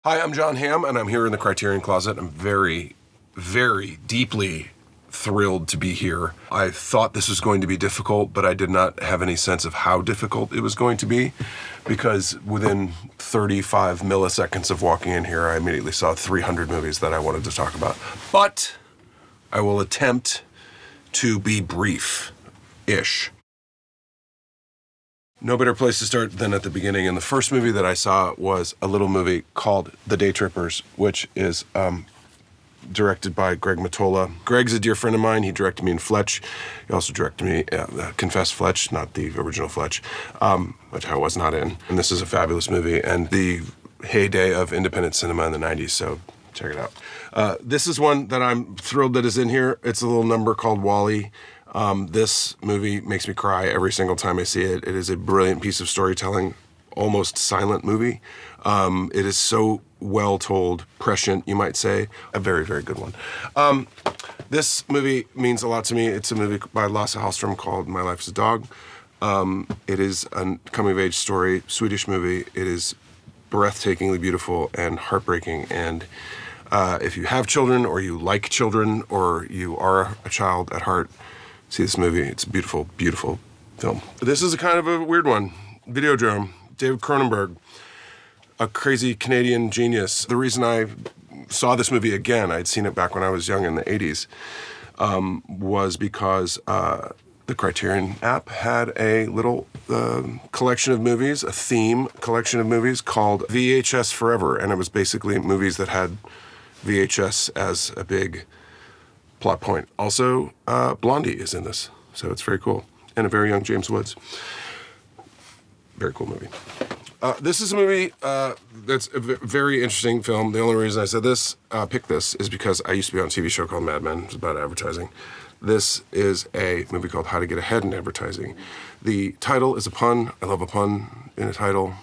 Hi, I'm John Hamm, and I'm here in the Criterion Closet. I'm very, very deeply thrilled to be here. I thought this was going to be difficult, but I did not have any sense of how difficult it was going to be, because within 35 milliseconds of walking in here, I immediately saw 300 movies that I wanted to talk about. But I will attempt to be brief-ish. No better place to start than at the beginning. And the first movie that I saw was a little movie called The Day Trippers, which is directed by Greg Mottola. Greg's a dear friend of mine. He directed me in Fletch. He also directed me Confess Fletch, not the original Fletch, which I was not in. And this is a fabulous movie and the heyday of independent cinema in the 90s, so check it out. This is one that I'm thrilled that is in here. It's a little number called Wall-E. This movie makes me cry every single time I see it. It is a brilliant piece of storytelling, almost silent movie. It is so well told, prescient, you might say. A very, very good one. This movie means a lot to me. It's a movie by Lasse Hallström called My Life as a Dog. It is a coming-of-age story, Swedish movie. It is breathtakingly beautiful and heartbreaking. And if you have children, or you like children, or you are a child at heart, see this movie. It's a beautiful, beautiful film. This is a kind of a weird one. VIDEODROME, David Cronenberg, a crazy Canadian genius. The reason I saw this movie again, I'd seen it back when I was young in the 80s, was because the Criterion app had a little collection of movies, a theme collection of movies called VHS Forever, and it was basically movies that had VHS as a big plot point. Also, Blondie is in this, so it's very cool. And a very young James Woods. Very cool movie. This is a movie that's a very interesting film. The only reason I said this, picked this, is because I used to be on a TV show called Mad Men. It's about advertising. This is a movie called How to Get Ahead in Advertising. The title is a pun. I love a pun in a title.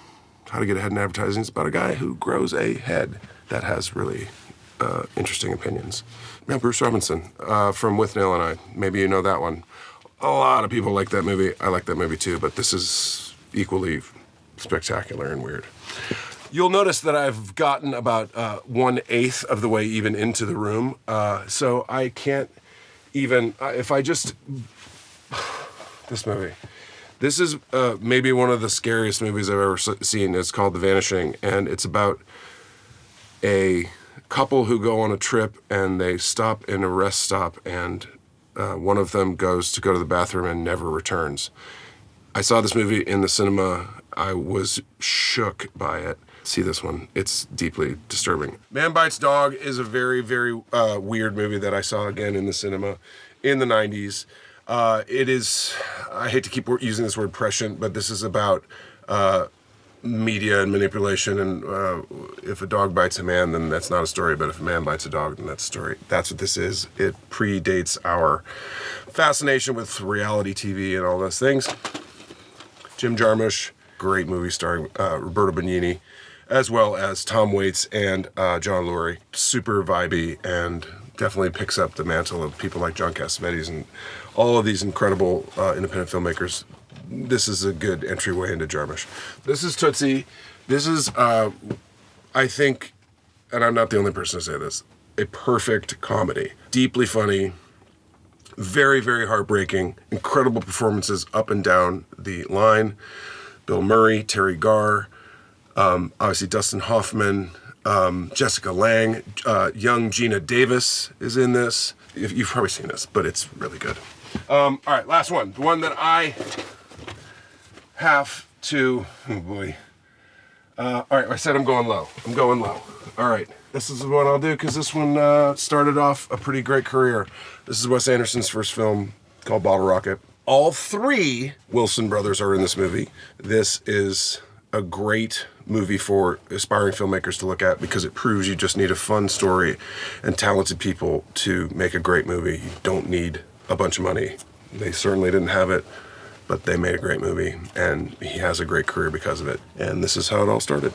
How to Get Ahead in Advertising. It's about a guy who grows a head that has really interesting opinions. Yeah, Bruce Robinson from With Nail and I. Maybe you know that one. A lot of people like that movie. I like that movie too, but this is equally spectacular and weird. You'll notice that I've gotten about 1/8 of the way even into the room, so I can't even, if I just, this movie. This is maybe one of the scariest movies I've ever seen. It's called The Vanishing, and it's about a couple who go on a trip and they stop in a rest stop, and one of them goes to go to the bathroom and never returns. I saw this movie in the cinema. I was shook by it. See this one. It's deeply disturbing. Man Bites Dog is a very, very weird movie that I saw again in the cinema in the 90s. It is, I hate to keep using this word prescient, but this is about media and manipulation, and if a dog bites a man, then that's not a story, but if a man bites a dog, then that's a story. That's what this is. It predates our fascination with reality TV and all those things. Jim Jarmusch, great movie starring Roberto Benigni, as well as Tom Waits and John Lurie. Super vibey, and definitely picks up the mantle of people like John Cassavetes and all of these incredible independent filmmakers. This is a good entryway into Jarmusch. This is Tootsie. This is, I think, and I'm not the only person to say this, a perfect comedy. Deeply funny, very, very heartbreaking, incredible performances up and down the line. Bill Murray, Terry Garr, obviously Dustin Hoffman, Jessica Lange, young Gina Davis is in this. You've probably seen this, but it's really good. All right, last one. The one that I have to, oh boy. All right, I said I'm going low. I'm going low. All right, this is the one I'll do because this one started off a pretty great career. This is Wes Anderson's first film called Bottle Rocket. All three Wilson brothers are in this movie. This is a great movie for aspiring filmmakers to look at because it proves you just need a fun story and talented people to make a great movie. You don't need a bunch of money. They certainly didn't have it, but they made a great movie, and he has a great career because of it. And this is how it all started.